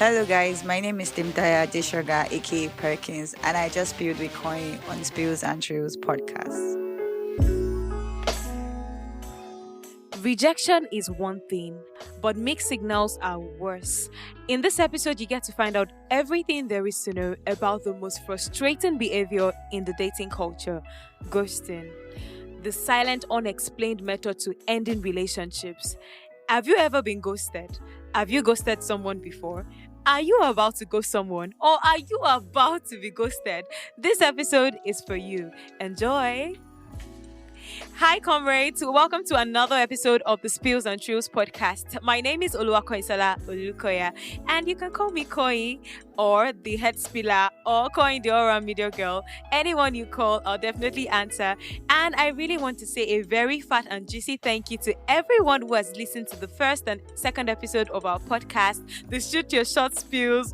Hello guys, my name is Timtaya Deshoga, aka Perkins, and I just spilled with Kanyin on Spills and Trails podcast. Rejection is one thing, but mixed signals are worse. In this episode, you get to find out everything there is to know about the most frustrating behavior in the dating culture, ghosting. The silent, unexplained method to ending relationships. Have you ever been ghosted? Have you ghosted someone before? Are you about to ghost someone? Or are you about to be ghosted? This episode is for you. Enjoy! Hi, comrades. Welcome to another episode of the Spills and Trails podcast. My name is Oluwakoisala Olukoya, and you can call me Koi, or the head spiller, or Koi the all-around media girl. Anyone you call, I'll definitely answer. And I really want to say a very fat and juicy thank you to everyone who has listened to the first and second episode of our podcast, the Shoot Your Short Spills.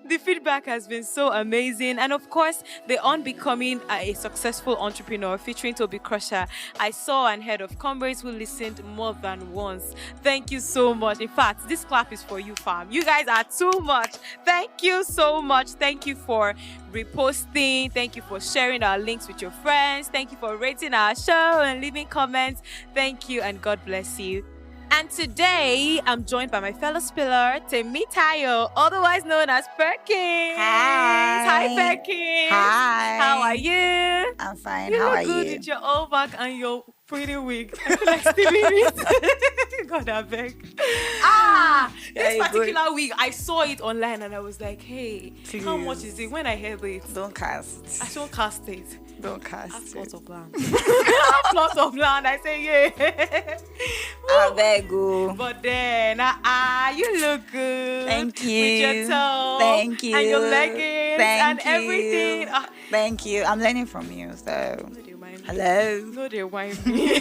The feedback has been so amazing. And of course, the On Becoming a Successful Entrepreneur featuring Toby Crusher. I saw and heard of comrades who listened more than once. Thank you so much. In fact, this clap is for you, fam. You guys are too much. Thank you so much. Thank you for reposting. Thank you for sharing our links with your friends. Thank you for rating our show and leaving comments. Thank you and God bless you. And today, I'm joined by my fellow spiller, Temitayo, otherwise known as Perkins. Hi. Hi, Perkins. Hi. How are you? I'm fine. You How look are good you? with your all back and your pretty wig. I feel like stealing it. God, I beg. This Yeah, particular wig, I saw it online and I was like, hey, how Please. much is it? When I heard it, Don't cast. I don't cast it. Don't I have cast. plots of land. I have plots of land. I say, yeah. I beg you. But then, you look good. Thank you. With your toe. Thank you. And your leggings. Thank and you. everything. Thank you. I'm learning from you, so. No, they whine me. Hello. No, they whine me.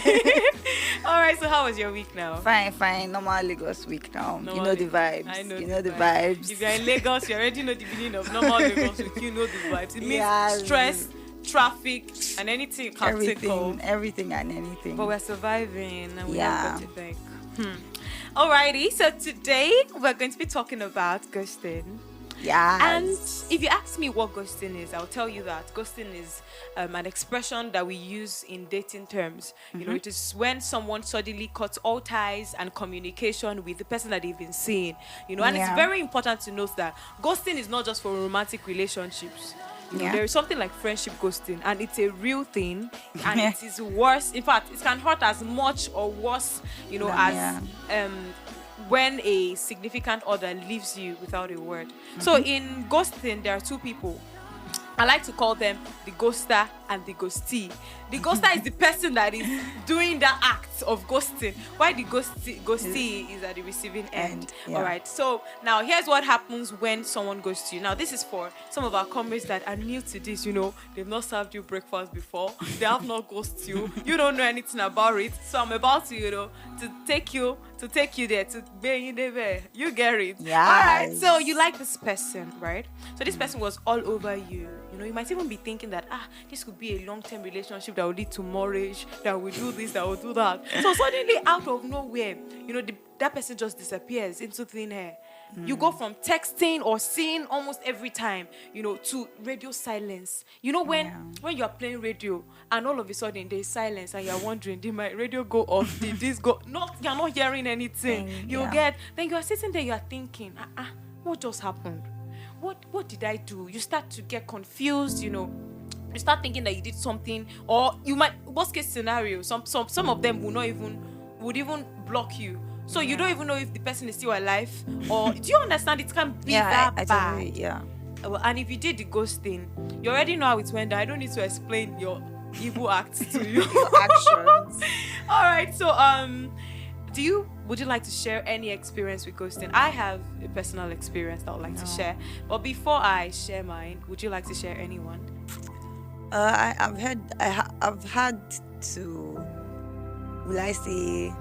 All right, so how was your week now? Fine. Normal Lagos week now. You know the vibes. I know You the know the vibes. vibes. If you're in Lagos, you already know the beginning of normal Lagos week. You know the vibes. It means Yes. stress, traffic, and anything can take off. Everything and anything. But we're surviving and we Yeah. have got to thank. Alrighty, so today we're going to be talking about ghosting. Yeah. And if you ask me what ghosting is, I'll tell you that ghosting is an expression that we use in dating terms. You know, it is when someone suddenly cuts all ties and communication with the person that they've been seeing. You know, and it's Yeah. very important to note that ghosting is not just for romantic relationships. You know, Yeah. there is something like friendship ghosting, and it's a real thing, and it is worse. In fact, it can hurt as much or worse, you know, Yeah. as when a significant other leaves you without a word. So in ghosting, there are two people. I like to call them the ghoster and the ghostee. The ghoster is the person that is doing the act of ghosting, while the ghostee is at the receiving end. Yeah. All right. So now here's what happens when someone ghosts you. Now this is for some of our comrades that are new to this. You know, they've not served you breakfast before. They have not ghosted you. You don't know anything about it. So I'm about to, to take you there, to be in there. You get it. Yes. All right. So you like this person, right? So this person was all over you. You know, you might even be thinking that, this could be a long-term relationship that will lead to marriage, that will do this, that will do that. So suddenly, out of nowhere, that person just disappears into thin air. You go from texting or seeing almost every time, to radio silence. You know, when you're playing radio and all of a sudden there's silence and you're wondering, did my radio go off? Did this go? No, you're not hearing anything. Then you're sitting there, you're thinking, what just happened? What did I do? You start to get confused, you start thinking that you did something, or you might, worst case scenario, some of them would even block you. So you don't even know if the person is still alive, or do you understand? It can be that I bad. totally, yeah. Well, and if you did the ghosting, you already know how it went down. I don't need to explain your evil acts to you. Actions. All right. So would you like to share any experience with ghosting? I have a personal experience that I would like to share. But before I share mine, would you like to share anyone? I've had to, will I say,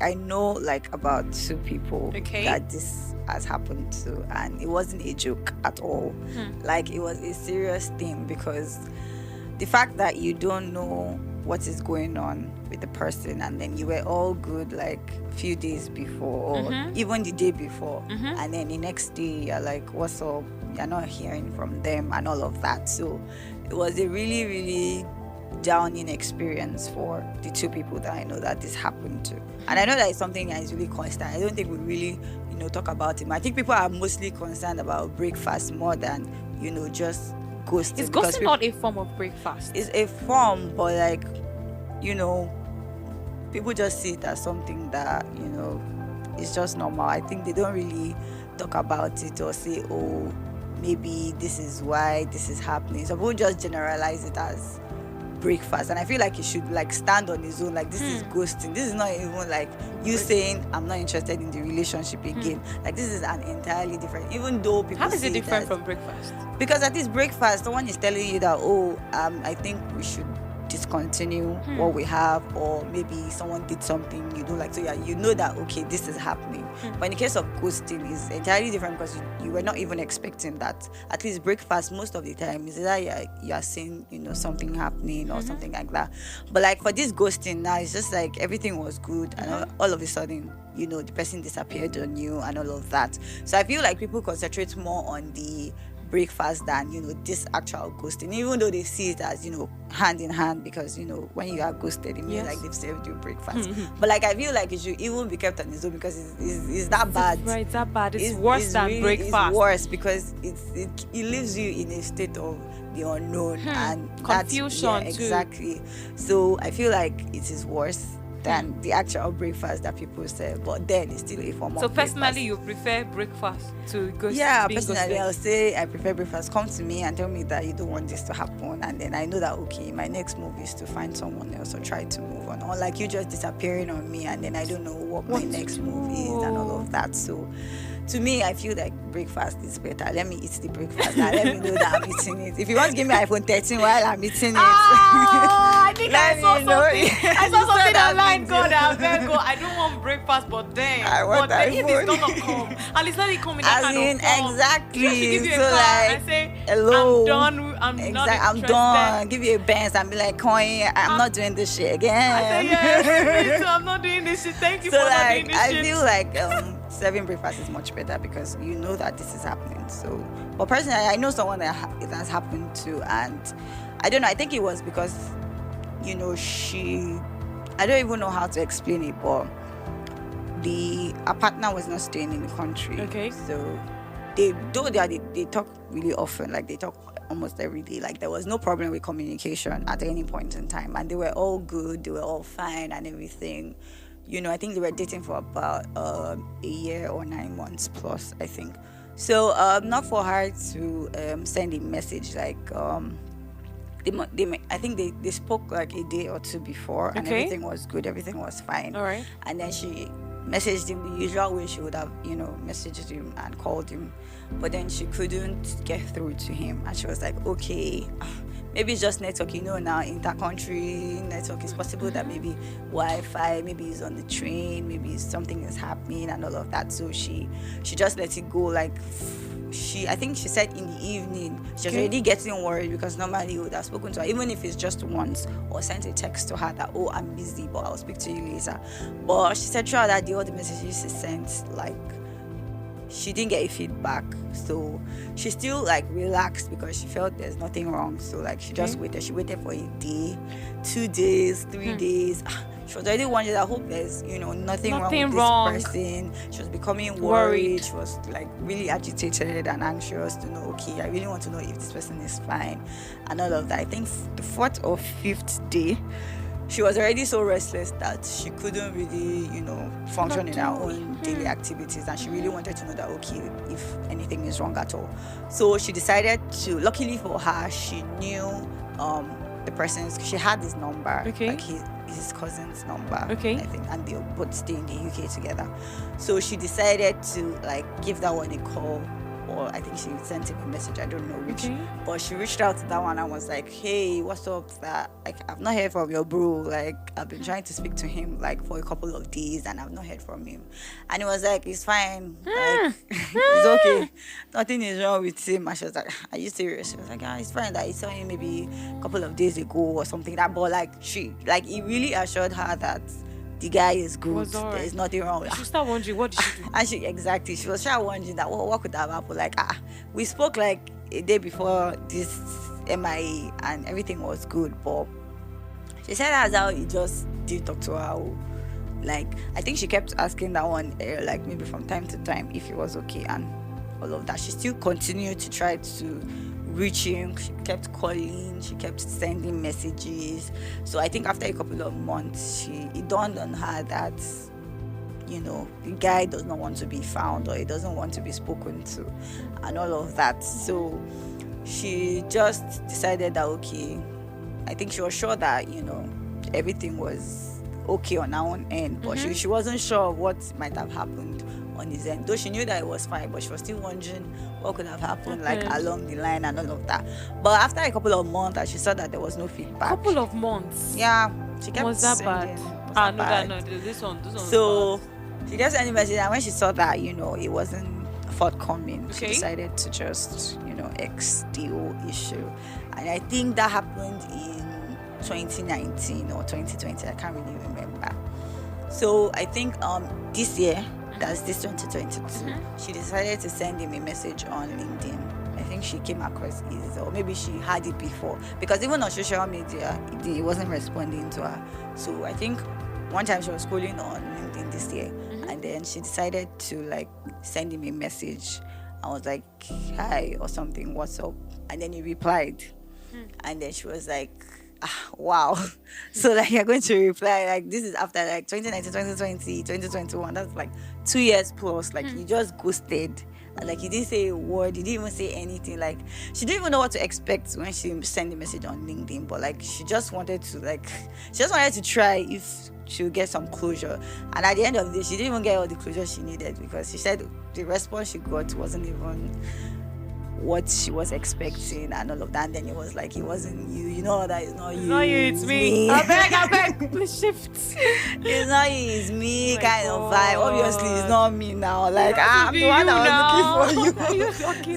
I know about two people that this has happened to, and it wasn't a joke at all. It was a serious thing, because the fact that you don't know what is going on with the person, and then you were all good like a few days before or even the day before, and then the next day you're like, what's up? You're not hearing from them and all of that. So it was a really, really downing experience for the two people that I know that this happened to. And I know that it's something that is really constant. I don't think we really, talk about it. I think people are mostly concerned about breakfast more than, just ghosting. Is ghosting not a form of breakfast? It's a form, but like, people just see it as something that, is just normal. I think they don't really talk about it or say, oh, maybe this is why this is happening. So people just generalize it as breakfast, and I feel like it should like stand on its own. Like, this is ghosting. This is not even like you saying I'm not interested in the relationship again. Like, this is an entirely different, even though people How is it say different that, from breakfast? because at this breakfast someone is telling you that, oh, I think we should discontinue what we have, or maybe someone did something you don't like, so yeah, you know that, okay, this is happening. But in the case of ghosting, is entirely different because you were not even expecting that. At least breakfast, most of the time, is that you're seeing something happening or something like that. But like for this ghosting now, it's just like everything was good and all of a sudden, the person disappeared on you and all of that. So I feel like people concentrate more on the breakfast than this actual ghosting, even though they see it as hand in hand, because when you are ghosted, it means like they've served you breakfast. But like I feel like it should even be kept on its own, because it's that bad. Right, that bad. It's worse than really, breakfast. It's worse because it leaves you in a state of the unknown and confusion too. Exactly. So I feel like it is worse than the actual breakfast that people say, but then it's still a form of So breakfast. personally, you prefer breakfast to ghosting? Yeah, being personally, ghosted? I'll say I prefer breakfast. Come to me and tell me that you don't want this to happen, and then I know that, okay, my next move is to find someone else or try to move on. Or like you just disappearing on me, and then I don't know what my next move is and all of that. So to me, I feel like breakfast is better. Let me eat the breakfast and let me know that I'm eating it. If you want to give me iPhone 13 while I'm eating it, I think I saw something. I saw something that online. video. God, I don't want breakfast, but then I want if iPhone. it's gonna come, and it's not coming in that As kind in, of form. exactly. Just to give you So a card like, and say, hello. I'm done. I'm not interested. I'm done. Give you a Benz and be like, Kanyin, I'm not doing this shit again. I say, yes, me too. I'm not doing this shit. Thank you So for not like, doing this I shit. feel like serving breakfast is much better because you know that this is happening. So, but personally, I know someone that it has happened to, and I don't know. I think it was because, I don't even know how to explain it, but her partner was not staying in the country. Okay. So they talk really often, like they talk almost every day. Like there was no problem with communication at any point in time, and they were all good, they were all fine and everything. I think they were dating for about a year or 9 months plus, I think. So not for her to send a message like I think they spoke like a day or two before, and everything was good, everything was fine. All right. And then she messaged him the usual way she would have, messaged him and called him, but then she couldn't get through to him, and she was like, okay, maybe it's just network, now inter-country network, it's possible that maybe Wi-Fi, maybe it's on the train, maybe something is happening and all of that. So she just let it go. Like I think she said in the evening she was already getting worried, because normally you would have spoken to her, even if it's just once, or sent a text to her that, oh, I'm busy, but I'll speak to you later. But she said throughout that day, all the messages she sent, like, she didn't get a feedback. So she still like relaxed because she felt there's nothing wrong. So like she just waited. She waited for a day, 2 days, 3 days. She was already wondering, I hope there's nothing wrong with this person. She was becoming worried. She was like really agitated and anxious to know, okay, I really want to know if this person is fine and all of that. I think the 4th or 5th day, she was already so restless that she couldn't really, function in her own daily activities, and she really wanted to know that, okay, if anything is wrong at all. So she decided to, luckily for her, she knew the person's, she had his number, like his cousin's number, I think, and they both stay in the UK together. So she decided to like give that one a call, or I think she sent him a message, I don't know which. Okay. But she reached out to that one and was like, hey, what's up? That like I've not heard from your bro. Like I've been trying to speak to him like for a couple of days and I've not heard from him. And he was like, it's fine. Like it's okay. Nothing is wrong with him. And she was like, are you serious? She was like, yeah, it's fine. That he saw him maybe a couple of days ago or something. That but like he really assured her that the guy is good. Was all right. There is nothing wrong with She started wondering, what did she do? and she was sure wondering that what could have happened. Like we spoke like a day before this MIA and everything was good, but she said that's how he just did talk to her. Like I think she kept asking that one like maybe from time to time if he was okay and all of that. She still continued to try to reach him. She kept calling, she kept sending messages. So I think after a couple of months it dawned on her that the guy does not want to be found or he doesn't want to be spoken to and all of that. So she just decided that okay, I think she was sure that everything was okay on her own end, but she wasn't sure of what might have happened on his end, though she knew that it was fine, but she was still wondering what could have happened like along the line and all of that. But after a couple of months and she saw that there was no feedback. Couple of months? Yeah, she kept was that sending, bad? No, this one so she kept sending messages, and when she saw that it wasn't forthcoming, she decided to just X the whole issue. And I think that happened in 2019 or 2020, I can't really remember. So I think this year, that's this 2022, she decided to send him a message on LinkedIn. I think she came across his, or maybe she had it before, because even on social media he wasn't responding to her. So I think one time she was scrolling on LinkedIn this year, and then she decided to like send him a message. I was like, hi or something, what's up? And then he replied, and then she was like, wow. So like you're going to reply like this is after like 2019, 2020, 2021. That's like 2 years plus. Like you just ghosted. And like you didn't say a word, you didn't even say anything. Like she didn't even know what to expect when she sent the message on LinkedIn. But like she just wanted to try if she'll get some closure. And at the end of the day, she didn't even get all the closure she needed, because she said the response she got wasn't even what she was expecting and all of that. And then it was like, it wasn't you, that it's not you. It's not you, it's me. I beg, please shift. It's not you, it's me, kind God. of vibe. Obviously, it's not me now. Like, I'm the one that was looking for you.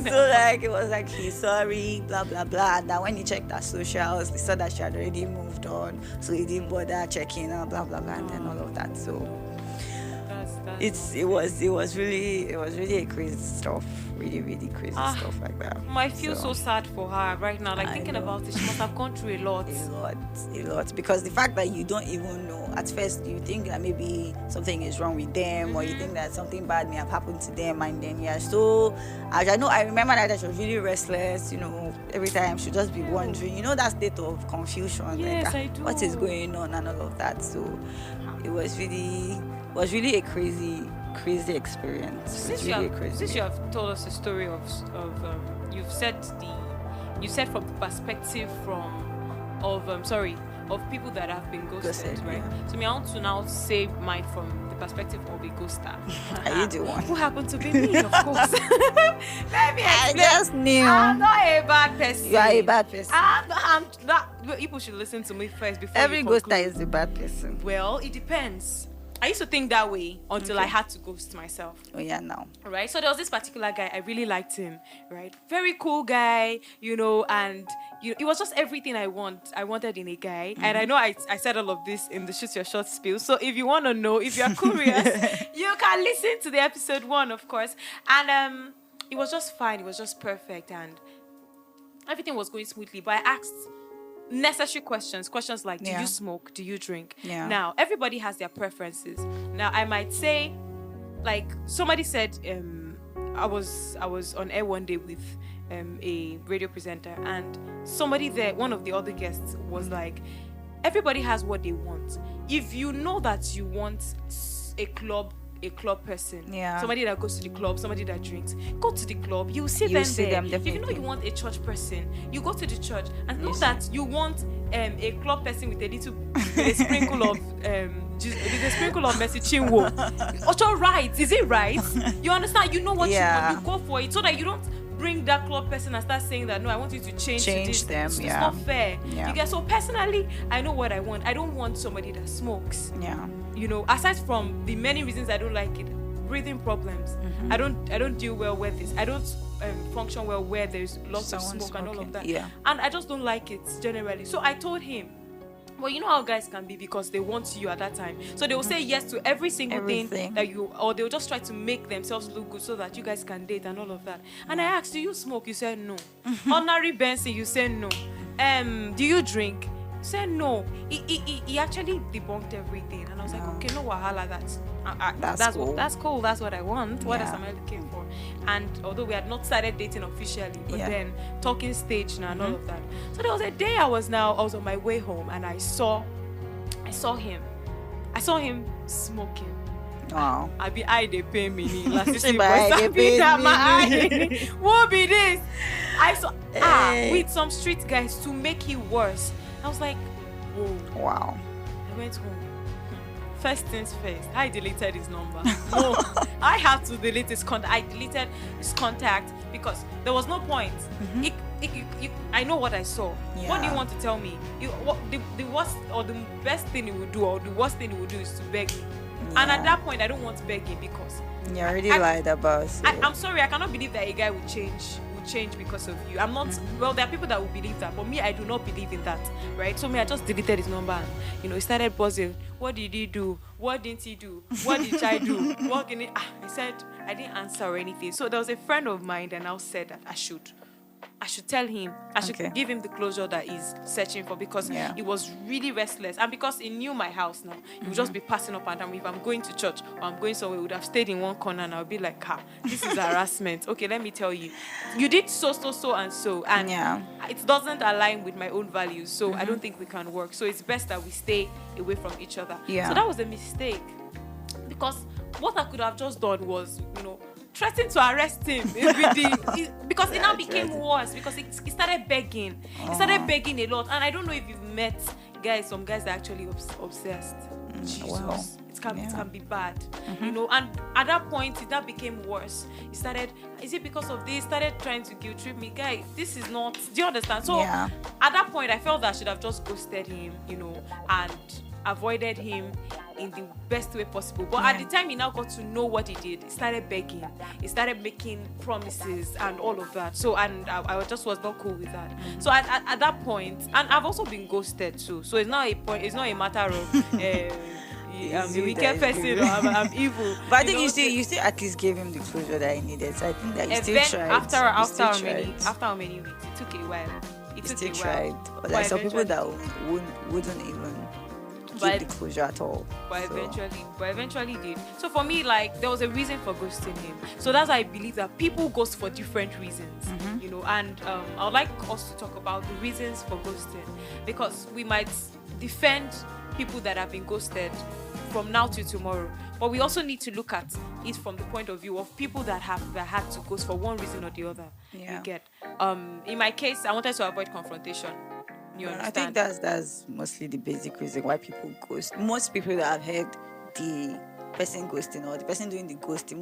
So, like, it was like, he's sorry, blah, blah, blah. And then when he checked her socials, he saw that she had already moved on. So he didn't bother checking her, blah, blah, blah, and then all of that. So it was really a crazy stuff. Really, really crazy stuff like that. I feel so sad for her right now. Like thinking about it, she must have gone through a lot. A lot. Because the fact that you don't even know, at first you think that maybe something is wrong with them, or you think that something bad may have happened to them, and then I remember that she was really restless. Every time she'd just be wondering. That state of confusion. Yes, like, I do. What is going on and all of that. So it was really a crazy experience. Since you have told us a story of you've said from the perspective of people that have been ghosted, right? Yeah. So I want to now say mine from the perspective of a ghoster. Are you the one? Who happened to be me, of course. Let me explain. I just knew. I'm not a bad person. You are a bad person. I'm not. People should listen to me first before every you ghoster is a bad person. Well, it depends. I used to think that way until I had to ghost myself. Oh yeah, now. Right? So there was this particular guy, I really liked him, right? Very cool guy, and it was just everything I wanted in a guy. And I know I said all of this in the Shoot Your Shot spiel. So if you want to know, if you're curious, you can listen to the episode 1, of course. And it was just fine. It was just perfect. And everything was going smoothly. But I asked necessary questions like, do you smoke, do you drink? Now everybody has their preferences. Now I might say, like somebody said, I was on air one day with a radio presenter, and somebody there, one of the other guests, was like, everybody has what they want. If you know that you want a club a club person. Yeah. Somebody that goes to the club, somebody that drinks. Go to the club, you see You them see there. them, If you know definitely. you want a church person, you go to the church. And not Yes. that you want a club person with a sprinkle of with a sprinkle of Messi Chinwo. Also right, is it right? You understand? You know what Yeah. you want, you go for it, so that you don't bring that club person and start saying that, no, I want you to change to this. them. It's Yeah. not fair. Yeah. You get, so personally, I know what I want. I don't want somebody that smokes. Yeah. You know, aside from the many reasons I don't like it, breathing problems. Mm-hmm. I don't deal well with this. I don't function well where there's lots of Someone smoke and all of smoking. that. Yeah. And I just don't like it generally. So I told him, well, you know how guys can be, because they want you at that time. So they will say yes to every single thing Everything. that you, or they'll just try to make themselves look good so that you guys can date and all of that. And I asked, do you smoke? You said no. Ordinary Benson, you said no. Do you drink? You said no. He actually debunked everything. And I was like, okay, no wahala, That's cool. That's cool. That's what I want. What else Yeah. am I looking for? And although we had not started dating officially, but then talking stage now and all of that. So there was a day I was on my way home, and I saw him. I saw him smoking. Wow. I be eye they pay me. Last Say year, my eye dey pain that me. my eye. What be this? I saw Hey. with some street guys to make it worse. I was like, whoa. Wow. I went home. First things first, I deleted his number. No, I had to delete his contact. I deleted his contact because there was no point. I know what I saw. What do you Yeah. want to tell me? The worst or the best thing he would do, or the worst thing he would do, is to beg me. And at Yeah. that point, I don't want begging, because You already lied about it. I'm sorry, I cannot believe that a guy would change because of you. I'm not, well, there are people that will believe that, but me, I do not believe in that, right? So me, I just deleted his number, and he started buzzing. What did he do? What didn't he do? What did I do? What can he? I said I didn't answer or anything. So there was a friend of mine that now said that I should tell him, I should Okay. give him the closure that he's searching for, because Yeah. he was really restless, and because he knew my house now, he would just be passing up and down. If I'm going to church or I'm going somewhere, he would have stayed in one corner, and I'll be like, this is harassment. Okay, let me tell you, you did so and so, and Yeah. it doesn't align with my own values, so I don't think we can work. So it's best that we stay away from each other. Yeah. So that was a mistake, because what I could have just done was, threatened to arrest him because it now became worse, because he started begging. He started begging a lot, and I don't know if you've met some guys that are actually obsessed. Jesus. Wow. It can be bad, Mm-hmm. and at that point it now became worse. He started, is it because of this? Started trying to guilt trip me. Guy, this is not, do you understand? So Yeah. at that point I felt that I should have just ghosted him, and avoided him in the best way possible. But at the time he now got to know what he did, he started begging, he started making promises and all of that. So, and I just was not cool with that. So at that point, and I've also been ghosted too, so it's not a matter of I'm a wicked person or I'm evil. But I think you still at least gave him the closure that he needed. So I think that you still tried. After how many weeks? It took a while. You still tried. Or like some people that wouldn't even give the closure at all. But eventually did. So for me, there was a reason for ghosting him. So that's why I believe that people ghost for different reasons, and I would like us to talk about the reasons for ghosting, because we might defend people that have been ghosted from now to tomorrow, but we also need to look at it from the point of view of people that had to ghost for one reason or the other. Yeah. You get, in my case, I wanted to avoid confrontation. You understand? I think that's mostly the basic reason why people ghost. Most people that have heard the person ghosting or the person doing the ghosting,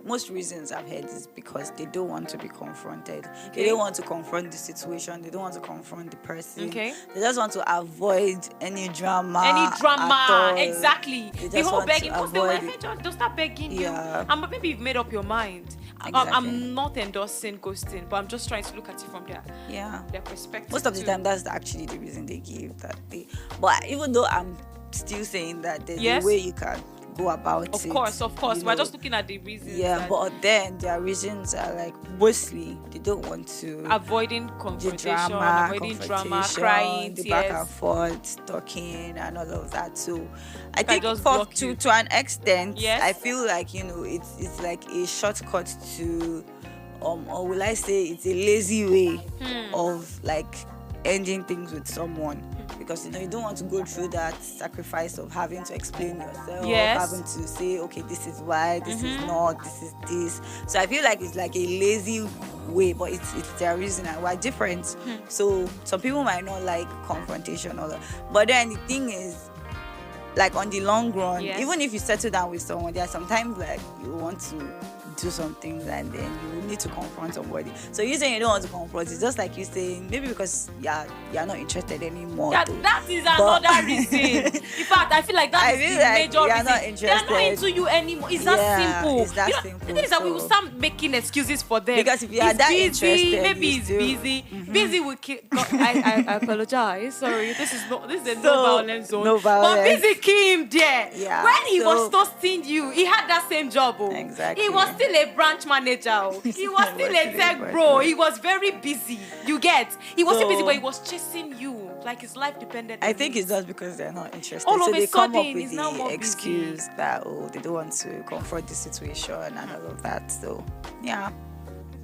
most reasons I've heard is because they don't want to be confronted. Okay. They don't want to confront the situation. They don't want to confront the person. Okay. They just want to avoid any drama. At all. Exactly. They The just whole want begging, to because they will avoid it. eventually they'll start begging Yeah. you. But maybe you've made up your mind. Exactly. I'm not endorsing ghosting, but I'm just trying to look at it from their perspective. Most of the too. time, that's actually the reason they give that. But even though I'm still saying that there's Yes. a way you can go about it. Of course. you We're know. just looking at the reasons. Yeah, that- but then their reasons are mostly they don't want to avoiding the confrontation, drama, avoiding drama, confrontation, crying, the tears. back and forth, talking, and all of that. So I Can think just block you. to an extent, Yes. I feel like it's like a shortcut to, or will I say it's a lazy way of like ending things with someone. because you don't want to go through that sacrifice of having to explain yourself, Yes. having to say, okay, this is why, this is not, this is this. So I feel like it's like a lazy way, but it's their reason and we're different. So some people might not like confrontation or that. But then the thing is, like on the long run, Yes. even if you settle down with someone, there are sometimes like you want to do some things and then you need to confront somebody. So you saying you don't want to confront, it's just like you saying maybe because you're not interested anymore. That is another reason. In fact, I feel like that is the major you're reason. not They are interested. not into you anymore. It's that simple. It's that You know, simple. the thing is that we So- will start making excuses for them. Because if you are He's that busy, interested, maybe you he's still- busy. Busy will kill. God, I apologize. Sorry, this is a no So, violence zone. no violence. But busy kill him there. Yeah, When he was so- toasting you, he had that same job. Oh. Exactly. He was still a branch manager. Oh. He was still a tech branch bro. manager. He was very busy. You get? He was still So- busy, but he was chasing you like his life depended on I think it. it's just because they're not interested. All so of a they come up sudden, with he's now the more excuse that they don't want to confront the situation and all of that. So yeah,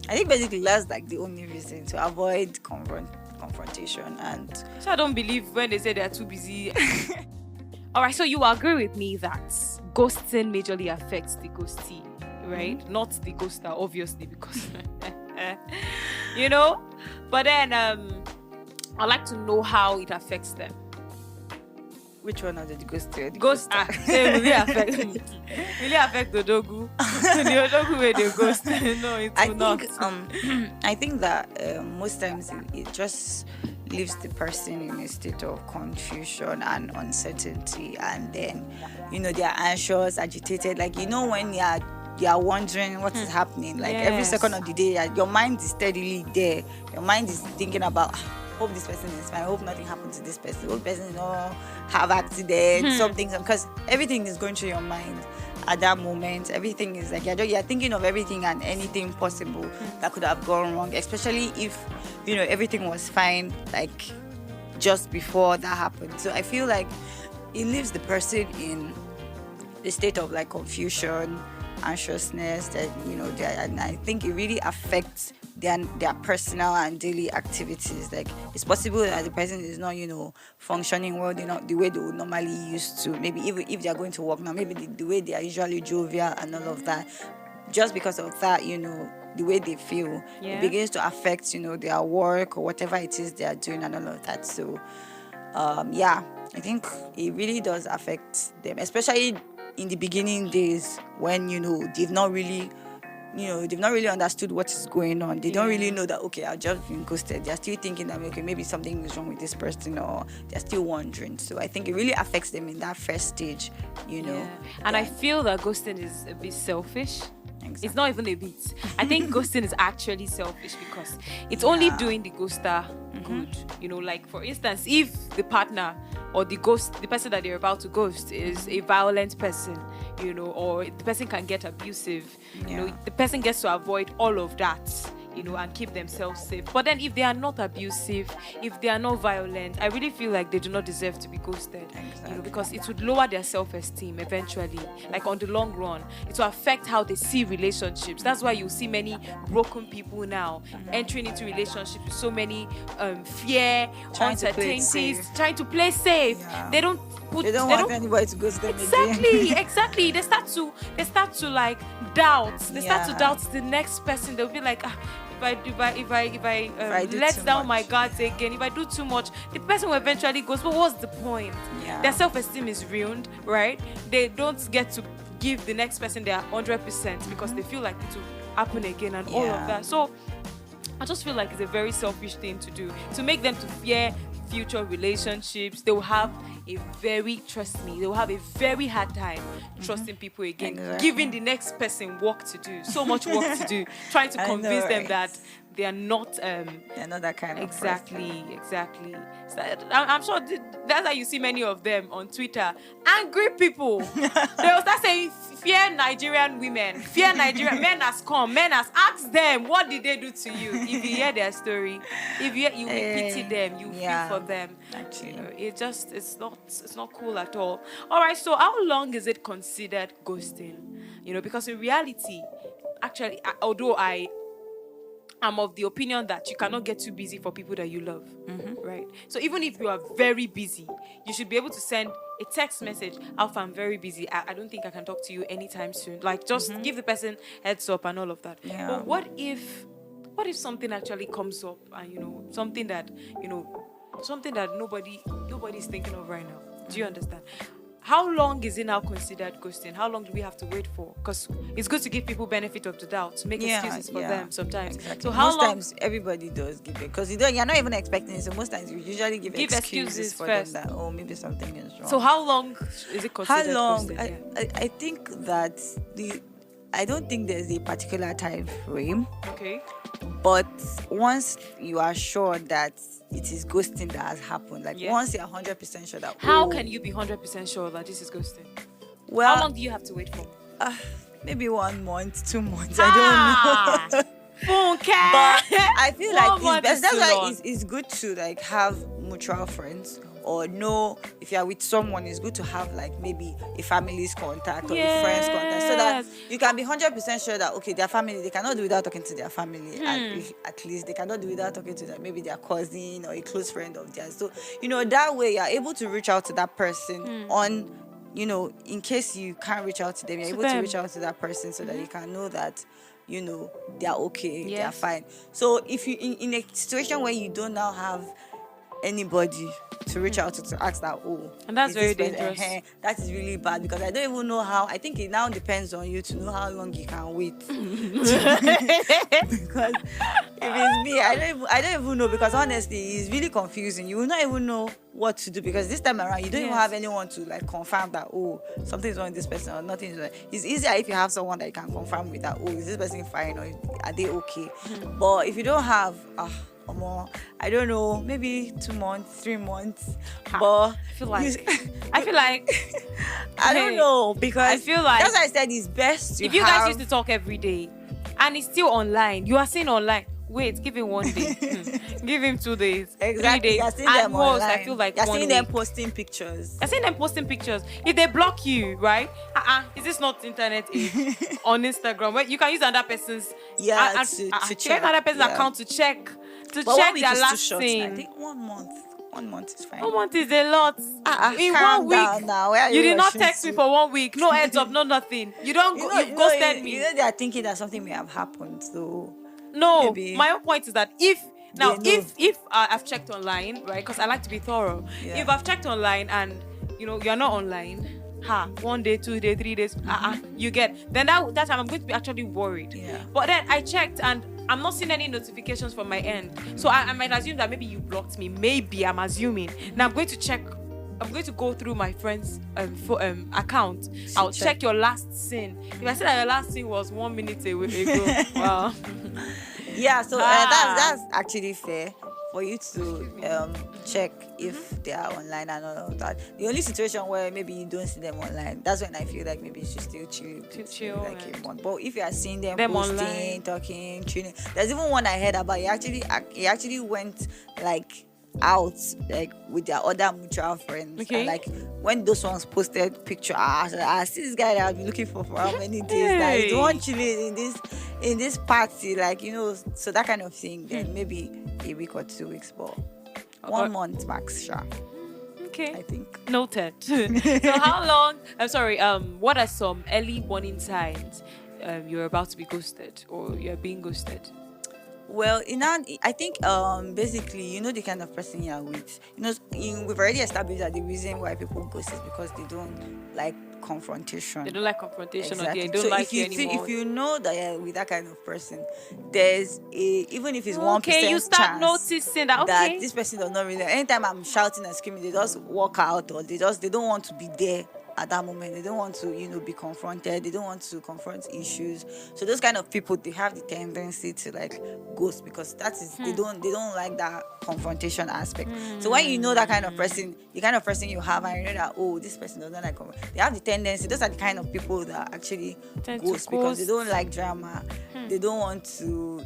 I think basically that's like the only reason to avoid confrontation. And So I don't believe when they say they're too busy. All right, so you agree with me that ghosting majorly affects the ghostee, right? Not the ghoster, obviously, because you know. But then I'd like to know how it affects them. which one of the ghosted? Ghost they really affect the dogu. The dogu where they ghost. No, it will not. I think that most times it just leaves the person in a state of confusion and uncertainty, and then they are anxious, agitated. Like when you are wondering what is happening. Like every Yes. second of the day, your mind is steadily there. Your mind is thinking about. Hope this person is fine. Hope nothing happened to this person. Hope person don't have accident, something, because everything is going through your mind at that moment. Everything is like you're thinking of everything and anything possible that could have gone wrong, especially if everything was fine like just before that happened. So I feel like it leaves the person in a state of like confusion, anxiousness, that and I think it really affects their personal and daily activities. Like it's possible that the person is not functioning well, the way they would normally used to. Maybe even if they are going to work now, maybe the way they are usually jovial and all of that, just because of that, the way they feel, Yeah. it begins to affect their work or whatever it is they are doing and all of that. So I think it really does affect them, especially in the beginning days when they've not really understood what is going on. They don't really know that, okay, I've just been ghosted. They're still thinking that, okay, maybe something is wrong with this person, or they're still wondering. So I think it really affects them in that first stage, Yeah. And I feel that ghosting is a bit selfish. Exactly. It's not even a bit. I think ghosting is actually selfish because it's only doing the ghoster good. Like for instance, if the partner or the person that they're about to ghost is a violent person, or the person can get abusive, the person gets to avoid all of that. And keep themselves safe. But then if they are not abusive, if they are not violent, I really feel like they do not deserve to be ghosted. Exactly. Because it would lower their self-esteem eventually. Like on the long run, it will affect how they see relationships. That's why you see many broken people now entering into relationships with so many fear, Trying to play it uncertainties, safe. trying to play safe. Yeah. They don't want anybody to ghost them again. Exactly. They start to like doubt. They start to Yeah. doubt the next person. They'll be like, if I do let too down my much. guards again, if I do too much, the person will eventually go. But what's the point? Yeah. Their self-esteem is ruined, right? They don't get to give the next person their 100% because they feel like it will happen again and all of Yeah. that. So I just feel like it's a very selfish thing to do, to make them to fear future relationships. They will have they will have a very hard time trusting people again, Exactly. giving the next person work to do, so much work to do, trying to I know, convince them right? that they are not They're not that kind of person. exactly. So I'm sure that's why you see many of them on Twitter, angry people. They will start saying, fear Nigerian women, fear Nigerian men has come, men has asked them, what did they do to you? If you hear their story, you will pity them, you feel for them. Actually. It's not cool at all. All right, so how long is it considered ghosting? Because in reality, actually, although I I'm of the opinion that you cannot get too busy for people that you love. Right? So even if you are very busy, you should be able to send a text message. Alpha, I'm very busy. I don't think I can talk to you anytime soon. Like, just give the person heads up and all of that. Yeah. But what if something actually comes up and, something that nobody's thinking of right now? Do you understand? How long is it now considered ghosting? How long do we have to wait for? Because it's good to give people benefit of the doubt, to make excuses for them sometimes. Exactly. So most times everybody does give it, because you're not even expecting it. So most times you usually give excuses for first. them that maybe something is wrong. So how long is it considered ghosting? I think that I don't think there's a particular time frame. Okay. But once you are sure that it is ghosting that has happened, once you're 100% sure that... How can you be 100% sure that this is ghosting? Well, how long do you have to wait for? Maybe 1 month, 2 months. I don't know. Okay. But I feel like it's best. That's why long. It's good to have mutual friends, or know if you're with someone, it's good to have maybe a family's contact or a friend's contact, so that you can be 100% sure that their family, they cannot do without talking to their family. At least they cannot do without talking to maybe their cousin or a close friend of theirs. So that way you're able to reach out to that person on, in case you can't reach out to them, you're able to reach out to that person so that you can know that they're okay, they're fine. So if you in a situation where you don't now have anybody to reach out to ask that, and that's very dangerous. That is really bad, because I don't even know how. I think it now depends on you to know how long you can wait. Because if it's me, I don't even know, because honestly it's really confusing. You will not even know what to do, because this time around you don't even have anyone to confirm that something's wrong with this person or nothing's wrong. It's easier if you have someone that you can confirm with that, is this person fine, or are they okay? But if you don't have I don't know, maybe 2 months, 3 months. But I feel like I don't know, because I feel like that's why I said it's best to if you guys used to talk every day and it's still online, you are saying online, wait, give him 1 day. Give him 2 days. Exactly. 3 days. You're seeing At them most, online. I feel like you're 1 seeing week. them posting pictures. You're seeing them posting pictures. If they block you, right? Is this not internet age on Instagram? Where you can use another person's to check another person's account to check but check 1 week their is last too thing. short. I think 1 month. 1 month is fine. 1 month is a lot. In calm 1 week, down now. Where are you did not rushing text to? me for 1 week. No heads up, no nothing. You don't. You ghosted me. They are thinking that something may have happened. So no, maybe my own point is that if I've checked online, right? Because I like to be thorough. Yeah. If I've checked online and you're not online, 1 day, 2 days, 3 days, you get. Then that time I'm going to be actually worried. Yeah. But then I checked and I'm not seeing any notifications from my end. So I might assume that maybe you blocked me. Maybe I'm assuming. Now I'm going to check. I'm going to go through my friend's account. I'll check your last scene. If I said that your last scene was 1 minute ago, wow. Yeah, so that's actually fair for you to check if they are online and all of that. The only situation where maybe you don't see them online, that's when I feel like maybe you should still chill a month. But if you are seeing them posting, online, talking, chilling, there's even one I heard about. He actually went out with their other mutual friends. Okay. And when those ones posted picture, I see this guy that I've been looking for how many days. He's one chilling in this party, so that kind of thing. Then maybe a week or 2 weeks, but 1 month max, sure. Okay. I think. Noted. So how long? I'm sorry. What are some early warning signs you're about to be ghosted or you're being ghosted? Well, I think basically, the kind of person you're with. We've already established that the reason why people ghost is because they don't like confrontation. They don't like confrontation, exactly. Or they don't like you anymore. If you know that you're with that kind of person, there's even if it's 1% okay, you start chance noticing that this person does not really. Anytime I'm shouting and screaming, they just walk out, or they don't want to be there at that moment. They don't want to, be confronted. They don't want to confront issues. So those kind of people, they have the tendency to ghost, because that is they don't like that confrontation aspect. So when you know that kind of person, the kind of person you have, and you know that this person does not like they have the tendency. Those are the kind of people that actually ghost because they don't like drama. They don't want to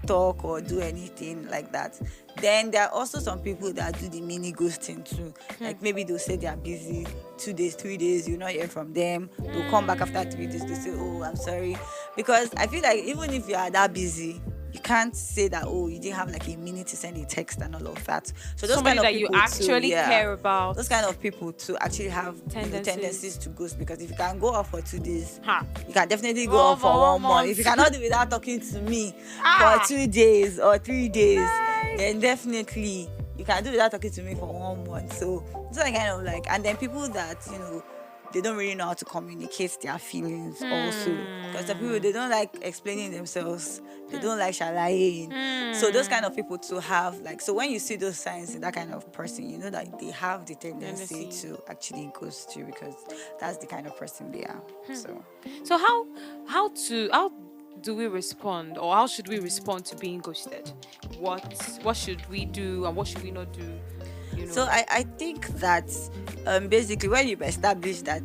talk or do anything like that. Then there are also some people that do the mini ghosting too. Maybe they'll say they are busy 2 days, 3 days, you'll not hear from them. They'll come back after 3 days, they'll say, I'm sorry. Because I feel like even if you are that busy, you can't say that, oh, you didn't have like a minute to send a text and all of that. So those Somebody kind of that you people actually too, care about. those kind of people to actually have tendencies to ghost, because if you can go off for 2 days, you can definitely go off for 1 month. If you cannot do without talking to me for 2 days or 3 days, then definitely you can do without talking to me for 1 month. So it's like kind of like, and then people that, you know, they don't really know how to communicate their feelings also, because the people, they don't like explaining themselves, they don't like shalaing. So those kind of people to have like, so when you see those signs in that kind of person, you know that they have the tendency to actually ghost you, because that's the kind of person they are. So how do we respond, or how should we respond to being ghosted? What should we do and what should we not do? You know? So I think that basically when you've established that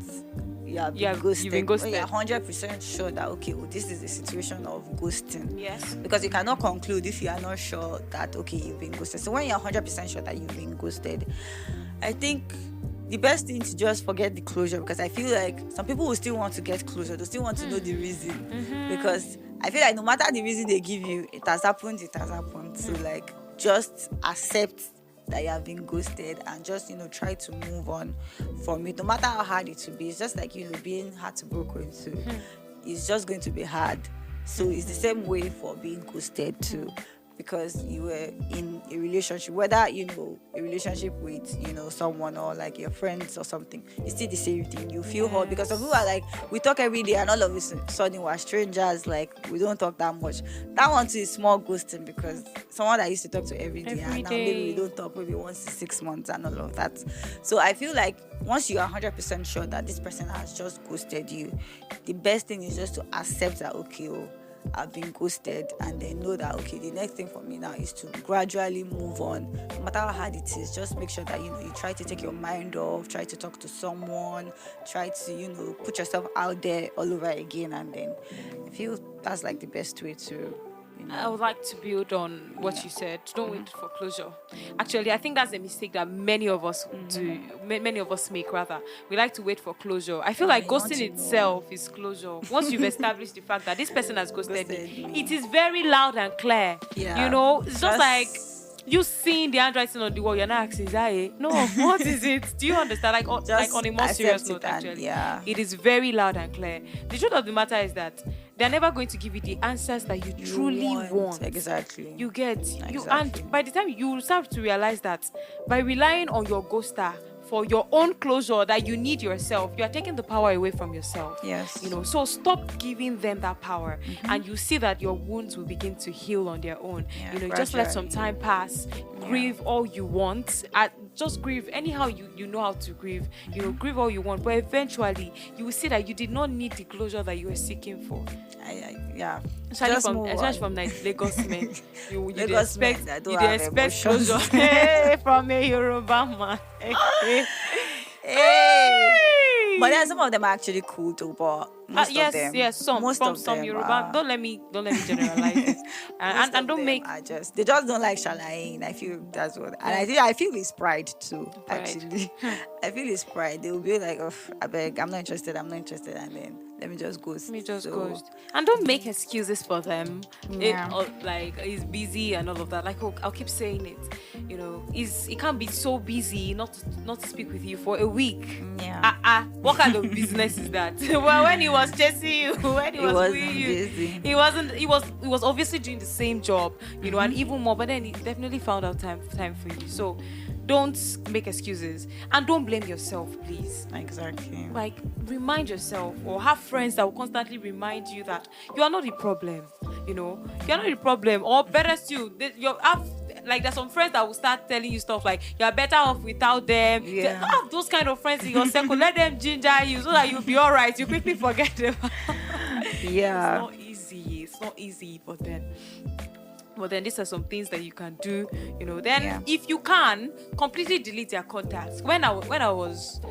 you've been ghosted, when you're 100% sure that, okay, well, this is a situation of ghosting. Yes. Because you cannot conclude if you are not sure that, okay, you've been ghosted. So when you're 100% sure that you've been ghosted, I think the best thing to just forget the closure, because I feel like some people will still want to get closure. They still want to know the reason. Because I feel like no matter the reason they give you, it has happened. So like, just accept that you have been ghosted and just, you know, try to move on from it, no matter how hard it will be. It's just like, you know, being heartbroken too. It's just going to be hard. So it's the same way for being ghosted too, because you were in a relationship, whether, you know, a relationship with, you know, someone or like your friends or something, it's still the same thing. You feel hurt, because some people are like, we talk every day and all of a sudden we're strangers, like we don't talk that much. That one too is small ghosting, because someone that used to talk to every day and now maybe we don't talk maybe once in 6 months and all of that. So I feel like once you are 100% sure that this person has just ghosted you, the best thing is just to accept that, okay, I've been ghosted, and then know that, okay, the next thing for me now is to gradually move on, no matter how hard it is. Just make sure that, you know, you try to take your mind off, try to talk to someone, try to, you know, put yourself out there all over again. And then I feel that's like the best way to, you know. I would like to build on what you said. Don't wait for closure. Actually, I think that's a mistake that many of us do. Many of us make, rather. We like to wait for closure. I feel like ghosting itself is closure. Once you've established the fact that this person has ghosted me, it is very loud and clear. Yeah. You know, it's just like you seeing the handwriting on the wall. You're not asking, no, what is it? Do you understand? Like on a more serious note, actually. It is very loud and clear. The truth of the matter is that they're never going to give you the answers that you truly want. Exactly. You get you, and by the time you start to realize that by relying on your ghoster for your own closure that you need yourself, you are taking the power away from yourself. Yes. You know, so stop giving them that power, and you see that your wounds will begin to heal on their own. Yeah, you know, gradually. just let some time pass. Grieve all you want. Just grieve anyhow you know how to grieve. You know, grieve all you want, but eventually you will see that you did not need the closure that you were seeking for. Especially from Lagos men. You expect closure from a Yoruba man. But then some of them are actually cool too, but most of them. Yes, some Yoruba. Don't let me generalize it. And don't make. They just don't like shalaing. I feel that's what, and I feel it's pride too. Actually, I feel it's pride. They will be like, "Oh, I beg, I'm not interested," and then let me just ghost. Ghost. And don't make excuses for them. Like he's busy and all of that. Like, I'll keep saying it. You know, he can't be so busy not to speak with you for a week. What kind of business is that? Well, when he was chasing you, when he was with you, busy. He was obviously doing the same job, you know, and even more. But then he definitely found out time for you. So don't make excuses and don't blame yourself, please. Exactly. Like, remind yourself, or have friends that will constantly remind you that you are not the problem. You know, you're not the problem. Or better still, there's some friends that will start telling you stuff like you're better off without them. Yeah. Have those kind of friends in your circle. Let them ginger you so that you'll be all right. You quickly forget them. Yeah. It's not easy, but then these are some things that you can do, you know. Then if you can, completely delete their contacts. When I was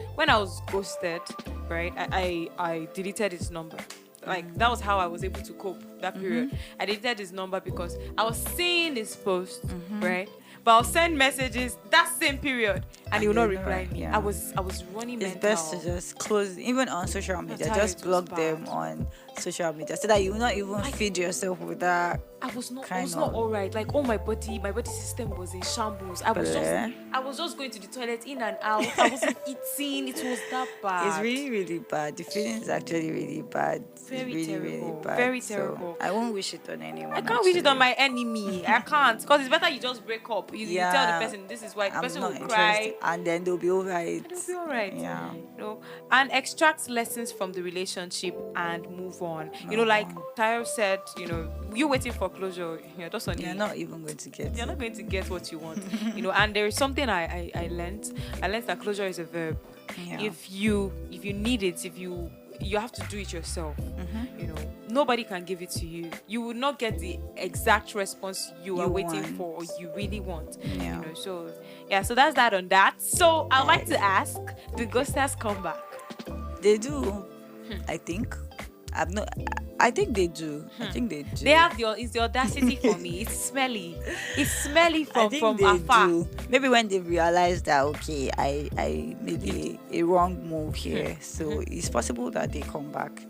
ghosted, right, I deleted his number. Like, that was how I was able to cope that period. I deleted his number because I was seeing his post, right? But I'll send messages that same period and he will not reply me. I was running mental. It's best to just close, even on social media, just block them on social media so that you will not even feed yourself with that. I was not Kind of. all right. Like all my body system was in shambles. I was just going to the toilet in and out. I wasn't eating. It was that bad. It's really, really bad. The feeling is actually really bad. Very really, terrible. really bad. Very So terrible. I won't wish it on anyone. I can't wish it on my enemy. I can't, because it's better you just break up. You tell the person this is why. The I'm person not will interested. cry. And then they'll be alright. It'll be alright. Yeah. You know, and extract lessons from the relationship and move on. You know, like Tyre said, you know, you're waiting for closure. You're just on You're the, not even going to get you're it. not going to get what you want. You know, and there is something I learned. I learned that closure is a verb. Yeah. If you need it, you have to do it yourself. You know, nobody can give it to you. You will not get the exact response you are waiting want. for or you really want. Yeah. You know, so yeah, so that's that on that. So I'd like to ask, do ghosters come back? They do. I think. I think they do. I think they do. They have it's the audacity for me. It's smelly. It's smelly I from think they afar. do. Maybe when they realize that okay, I made a wrong move here, so it's possible that they come back.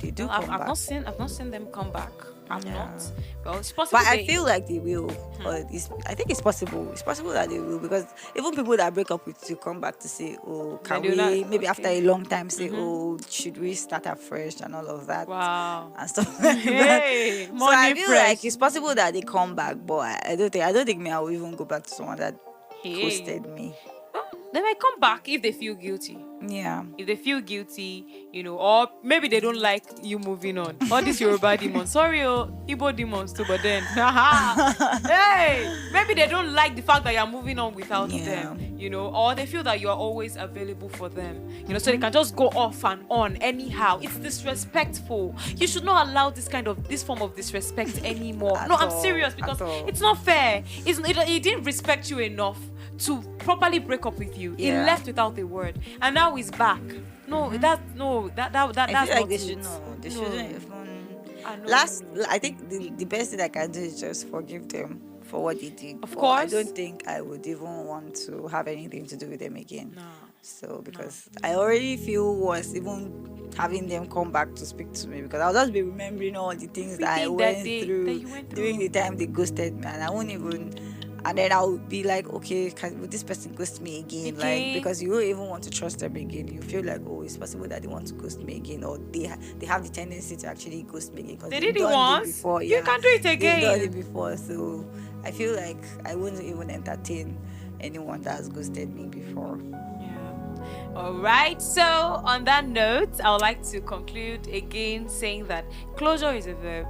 They do No, come back. I've not seen them come back. I'm Yeah. not. Well, it's possible. But I feel like they will. Or I think it's possible. It's possible that they will, because even people that break up with you come back to say, "Oh, can They we?" do that? Maybe after Okay. a long time, say, "Oh, should we start afresh?" and all of that. Wow. And stuff like that. Hey, So I money feel fresh. like it's possible that they come back, but I don't think me I will even go back to someone that Hey. ghosted me. They might come back if they feel guilty. Yeah. If they feel guilty, you know, or maybe they don't like you moving on. All this Yoruba demons. Sorry, Igbo demons too, but then, hey, maybe they don't like the fact that you're moving on without Yeah. them, you know, or they feel that you're always available for them, you know, so they can just go off and on anyhow. It's disrespectful. You should not allow this form of disrespect anymore. At No, I'm all, serious, because at all. it's not fair. He didn't respect you enough to properly break up with you. He Yeah. left without a word, and now he's back. I That's feel not like they it. should know. They No. shouldn't even. I know. I think the best thing I can do is just forgive them for what they did. Of But course. I don't think I would even want to have anything to do with them again. No. So because I already feel worse even having them come back to speak to me, because I'll just be remembering all the things that I Everything went that you through went during through. the time they ghosted me, and I won't even. And then I'll be like, okay, would this person ghost me again? Like, Again? because you don't even want to trust them again. You feel like, oh, it's possible that they want to ghost me again, or they have the tendency to actually ghost me again because They they've did it done once. before. You can do it They've done again. it before, so I feel like I wouldn't even entertain anyone that has ghosted me before. Yeah. All right. So on that note, I would like to conclude again saying that closure is a verb.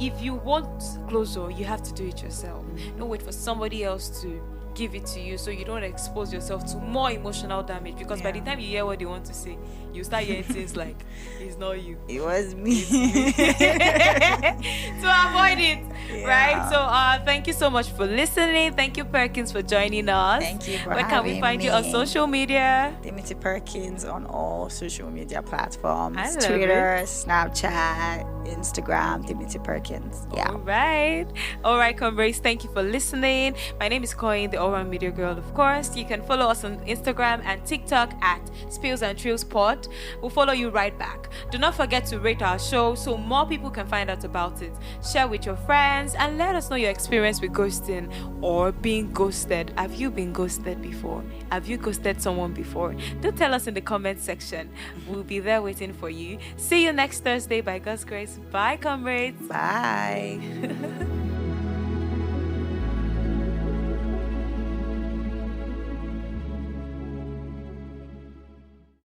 If you want closure, you have to do it yourself. Don't wait for somebody else to give it to you, so you don't expose yourself to more emotional damage, because by the Yeah. time you hear what they want to say, you start hearing things like, it's not you. It was me. To avoid it, right? Yeah. So thank you so much for listening. Thank you, Perkins, for joining us. Thank you for Where can we having find you on me. social media? Timothy Perkins on all social media platforms: I love Twitter, Snapchat, Instagram. Timothy Perkins. Yeah. All right, comrades, thank you for listening. My name is Kanyin, the all-round media girl, of course. You can follow us on Instagram and TikTok at Spills and Trills Pod. We'll follow you right back. Do not forget to rate our show so more people can find out about it. Share with your friends and let us know your experience with ghosting or being ghosted. Have you been ghosted before? Have you ghosted someone before? Do tell us in the comment section. We'll be there waiting for you. See you next Thursday by God's grace. Bye, comrades. Bye.